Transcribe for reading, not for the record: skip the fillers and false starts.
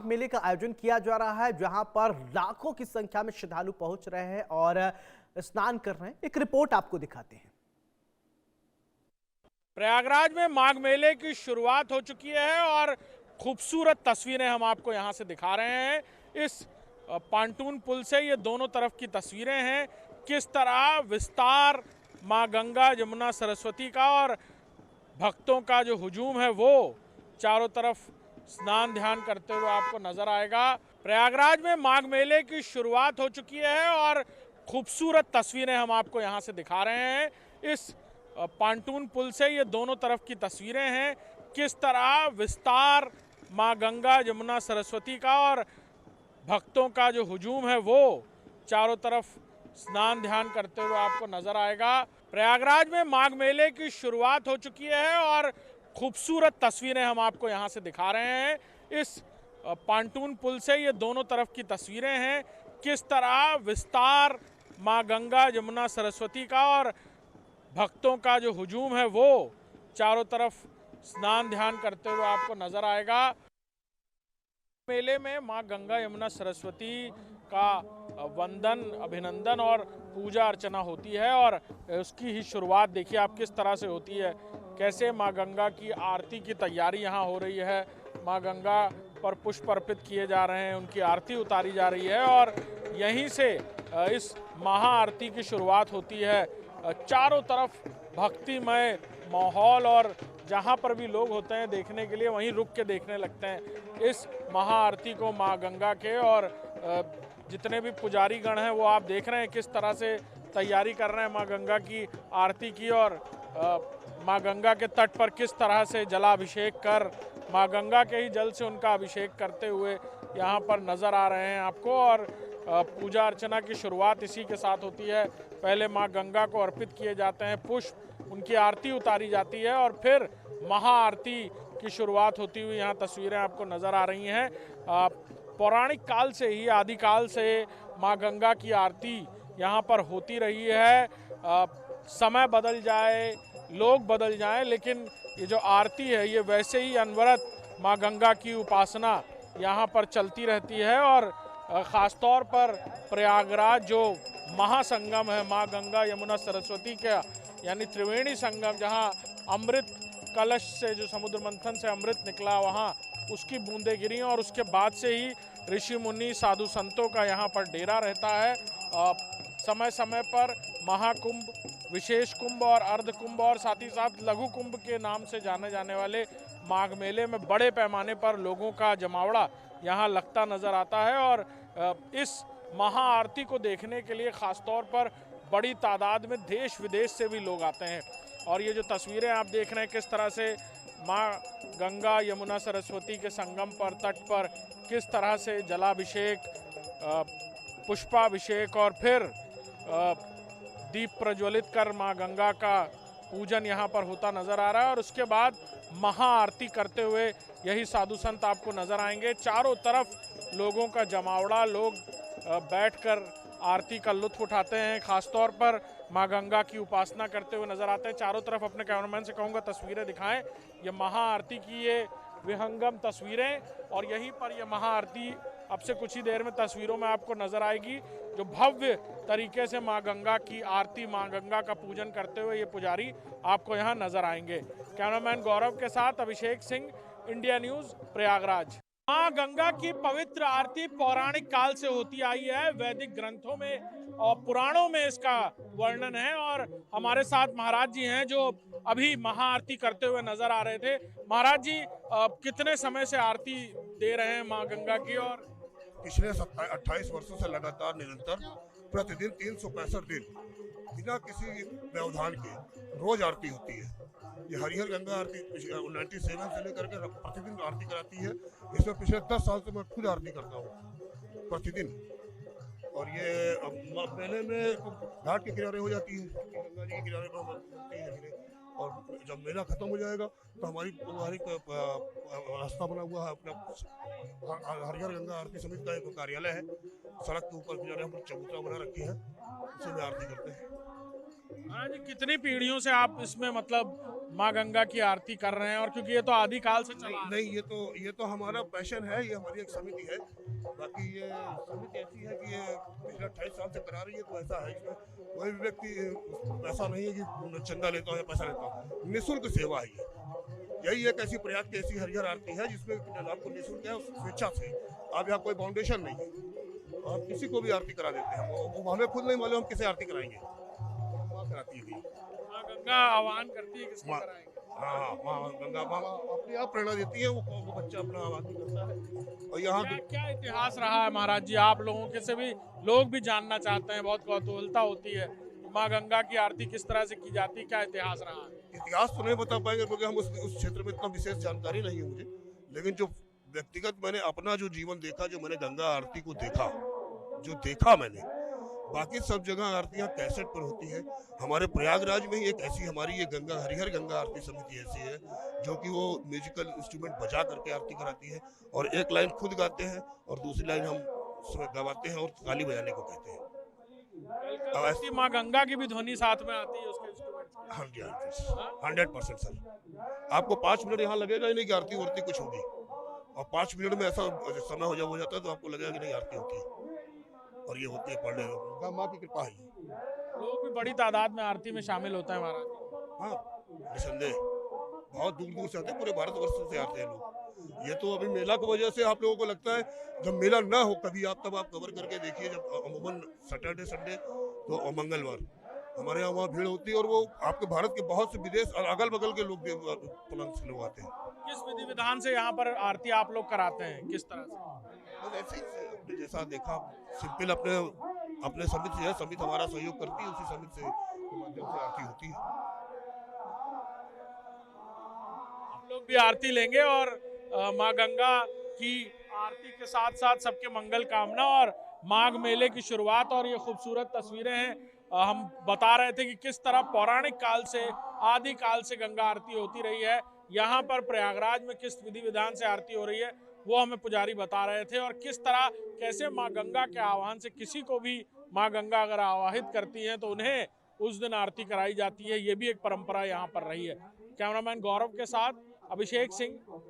मेले का आयोजन किया जा रहा है जहां पर लाखों की संख्या में श्रद्धालु पहुंच रहे हैं और स्नान कर रहे हैं। एक रिपोर्ट आपको दिखाते हैं। प्रयागराज में माघ मेले की शुरुआत हो चुकी है और खूबसूरत तस्वीरें हम आपको यहां से दिखा रहे हैं। इस पांटून पुल से ये दोनों तरफ की तस्वीरें हैं, किस तरह विस्तार मां गंगा यमुना सरस्वती का और भक्तों का जो हुजूम है वो चारों तरफ स्नान ध्यान करते हुए आपको नजर आएगा। प्रयागराज में माघ मेले की शुरुआत हो चुकी है और खूबसूरत तस्वीरें हम आपको यहां से दिखा रहे हैं। इस पांटून पुल से ये दोनों तरफ की तस्वीरें हैं, किस तरह विस्तार मां गंगा यमुना सरस्वती का और भक्तों का जो हुजूम है वो चारों तरफ स्नान ध्यान करते हुए आपको नजर आएगा। प्रयागराज में माघ मेले की शुरुआत हो चुकी है और खूबसूरत तस्वीरें हम आपको यहां से दिखा रहे हैं। इस पांटून पुल से ये दोनों तरफ की तस्वीरें हैं, किस तरह विस्तार मां गंगा यमुना सरस्वती का और भक्तों का जो हुजूम है वो चारों तरफ स्नान ध्यान करते हुए आपको नजर आएगा। मेले में मां गंगा यमुना सरस्वती का वंदन, अभिनंदन और पूजा अर्चना होती है और उसकी ही शुरुआत देखिए आप किस तरह से होती है, कैसे मां गंगा की आरती की तैयारी यहाँ हो रही है। मां गंगा पर पुष्प अर्पित किए जा रहे हैं, उनकी आरती उतारी जा रही है और यहीं से इस महाआरती की शुरुआत होती है। चारों तरफ भक्तिमय माहौल और जहाँ पर भी लोग होते हैं देखने के लिए वहीं रुक के देखने लगते हैं इस महाआरती को मां गंगा के। और जितने भी पुजारी गण हैं वो आप देख रहे हैं किस तरह से तैयारी कर रहे हैं मां गंगा की आरती की और मां गंगा के तट पर किस तरह से जलाभिषेक कर मां गंगा के ही जल से उनका अभिषेक करते हुए यहाँ पर नज़र आ रहे हैं आपको। और पूजा अर्चना की शुरुआत इसी के साथ होती है। पहले मां गंगा को अर्पित किए जाते हैं पुष्प, उनकी आरती उतारी जाती है और फिर महाआरती की शुरुआत होती हुई यहाँ तस्वीरें आपको नज़र आ रही हैं। पौराणिक काल से ही, आदिकाल से मां गंगा की आरती यहाँ पर होती रही है। समय बदल जाए, लोग बदल जाएं, लेकिन ये जो आरती है ये वैसे ही अनवरत मां गंगा की उपासना यहाँ पर चलती रहती है। और ख़ासतौर पर प्रयागराज जो महासंगम है मां गंगा यमुना सरस्वती का, यानी त्रिवेणी संगम, जहाँ अमृत कलश से जो समुद्र मंथन से अमृत निकला वहाँ उसकी बूंदें गिरी और उसके बाद से ही ऋषि मुनि साधु संतों का यहाँ पर डेरा रहता है। समय समय पर महाकुंभ, विशेष कुंभ और अर्ध कुंभ और साथ ही साथ लघु कुंभ के नाम से जाने जाने वाले माघ मेले में बड़े पैमाने पर लोगों का जमावड़ा यहाँ लगता नज़र आता है। और इस महाआरती को देखने के लिए ख़ासतौर पर बड़ी तादाद में देश विदेश से भी लोग आते हैं। और ये जो तस्वीरें आप देख रहे हैं किस तरह से माँ गंगा यमुना सरस्वती के संगम पर, तट पर किस तरह से जलाभिषेक, पुष्पाभिषेक और फिर दीप प्रज्वलित कर माँ गंगा का पूजन यहाँ पर होता नज़र आ रहा है। और उसके बाद महाआरती करते हुए यही साधु संत आपको नज़र आएंगे। चारों तरफ लोगों का जमावड़ा, लोग बैठकर आरती का लुत्फ उठाते हैं, खासतौर पर मां गंगा की उपासना करते हुए नजर आते हैं। चारों तरफ अपने कैमरामैन से कहूँगा तस्वीरें दिखाएं, ये महाआरती की ये विहंगम तस्वीरें। और यहीं पर ये महाआरती अब से कुछ ही देर में तस्वीरों में आपको नजर आएगी, जो भव्य तरीके से मां गंगा की आरती, मां गंगा का पूजन करते हुए ये पुजारी आपको यहाँ नजर आएंगे। कैमरामैन गौरव के साथ अभिषेक सिंह, इंडिया न्यूज, प्रयागराज। मां गंगा की पवित्र आरती पौराणिक काल से होती आई है, वैदिक ग्रंथों में और पुराणों में इसका वर्णन है। और हमारे साथ महाराज जी हैं जो अभी महाआरती करते हुए नजर आ रहे थे। महाराज जी, कितने समय से आरती दे रहे हैं मां गंगा की? और पिछले 28 वर्षों से लगातार निरंतर प्रतिदिन 365 दिन बिना किसी व्यवधान के रोज आरती होती है। ये हरिहर गंगा आरती 97 से लेकर के प्रतिदिन आरती कराती है। इसमें पिछले 10 साल से मैं खुद आरती करता हूँ प्रतिदिन। और ये मेले में घाट के किनारे हो जाती है, गंगा जी के किनारे पर होती है। और जब मेला खत्म हो जाएगा तो हमारी रास्ता बना हुआ है अपना हरिहर गंगा आरती समिति का एक कार्यालय है, सड़क के ऊपर किनारे हम चबूतरा बना रखी है, उसी में आरती करते हैं। महाराज जी, कितनी पीढ़ियों से आप इसमें मतलब माँ गंगा की आरती कर रहे हैं? और क्योंकि ये तो आदिकाल से चला आ रहा है। नहीं, ये तो हमारा पैशन है, ये हमारी एक समिति है। बाकी ये समिति ऐसी है कि ये पिछले 28 साल से करा रही है, तो ऐसा है इसमें कोई भी व्यक्ति ऐसा नहीं है कि चंदा लेता हूँ या पैसा लेता हूँ, निःशुल्क सेवा है ये। यही एक ऐसी प्रयाग की ऐसी हरिहर आरती है जिसमें आपको निःशुल्क है, स्वेच्छा से। आप यहाँ कोई फाउंडेशन नहीं है, आप किसी को भी आरती करा देते हैं। वो हमें खुद नहीं मालूम हम किसे आरती कराएंगे, माँ कराती है। माँ गंगा आह्वान करती है किसको कराएंगे? हाँ, माँ गंगा माँ अपने आप प्रेरणा देती है, वो बच्चा अपना आरती करता है। और यहाँ क्या क्या इतिहास रहा है महाराज जी? आप लोगों के से भी लोग भी जानना चाहते हैं, बहुत कौतूहलता होती है माँ गंगा की आरती किस तरह से की जाती है, क्या इतिहास रहा है? इतिहास तो नहीं बता पाएंगे क्योंकि हम उस क्षेत्र में इतना विशेष जानकारी नहीं है मुझे, लेकिन जो व्यक्तिगत मैंने अपना जो जीवन देखा, जो मैंने गंगा आरती को देखा, जो देखा मैंने, बाकी सब जगह आरतियां कैसेट पर होती है। हमारे प्रयागराज में ही एक ऐसी हमारी ये गंगा हरिहर गंगा आरती समिति ऐसी है जो कि वो म्यूजिकल इंस्ट्रूमेंट बजा करके आरती कराती है, और एक लाइन खुद गाते हैं और दूसरी लाइन हम गवाते हैं और ताली बजाने को कहते हैं। ऐसी माँ गंगा की भी ध्वनि साथ में आती है उसके इंस्ट्रूमेंट की? हाँ जी, 100% सर। आपको 5 मिनट यहाँ लगेगा ही नहीं कि आरती उरती कुछ होगी, और 5 मिनट में ऐसा समय हो जाता है तो आपको लगेगा कि नहीं आरती होती है, और ये होती है पढ़ने माँ की कृपा है। लोग भी बड़ी तादाद में आरती में शामिल होते हैं महाराज जी। हाँ, निसंदेह बहुत दूर दूर से आते हैं, पूरे भारतवर्ष से आते हैं लोग। ये तो अभी मेला की वजह से आप लोगों को लगता है, जब मेला ना हो कभी आप तब आप कवर करके देखिए, जब अमूमन सैटरडे संडे तो मंगलवार हमारे यहाँ वहाँ भीड़ होती है, और वो आपके भारत के बहुत से विदेश और अगल बगल के लोग पलंग से लोग आते हैं। किस विधि विधान से यहाँ पर आरती आप लोग कराते हैं, किस तरह से? बस ऐसे ही आपने जैसा देखा सिंपल अपने समिति है, समिति हमारा सहयोग करती है, उसी समिति से के माध्यम से आरती होती है। हम लोग भी आरती लेंगे और माँ गंगा की आरती के साथ साथ सबके मंगल कामना और माघ मेले की शुरुआत और ये खूबसूरत तस्वीरें हैं। हम बता रहे थे कि किस तरह पौराणिक काल से आदि काल से गंगा आरती होती रही है। यहाँ पर प्रयागराज में किस विधि विधान से आरती हो रही है वो हमें पुजारी बता रहे थे, और किस तरह कैसे माँ गंगा के आह्वान से किसी को भी माँ गंगा अगर आवाहित करती हैं तो उन्हें उस दिन आरती कराई जाती है। ये भी एक परंपरा यहाँ पर रही है। कैमरामैन गौरव के साथ अभिषेक सिंह,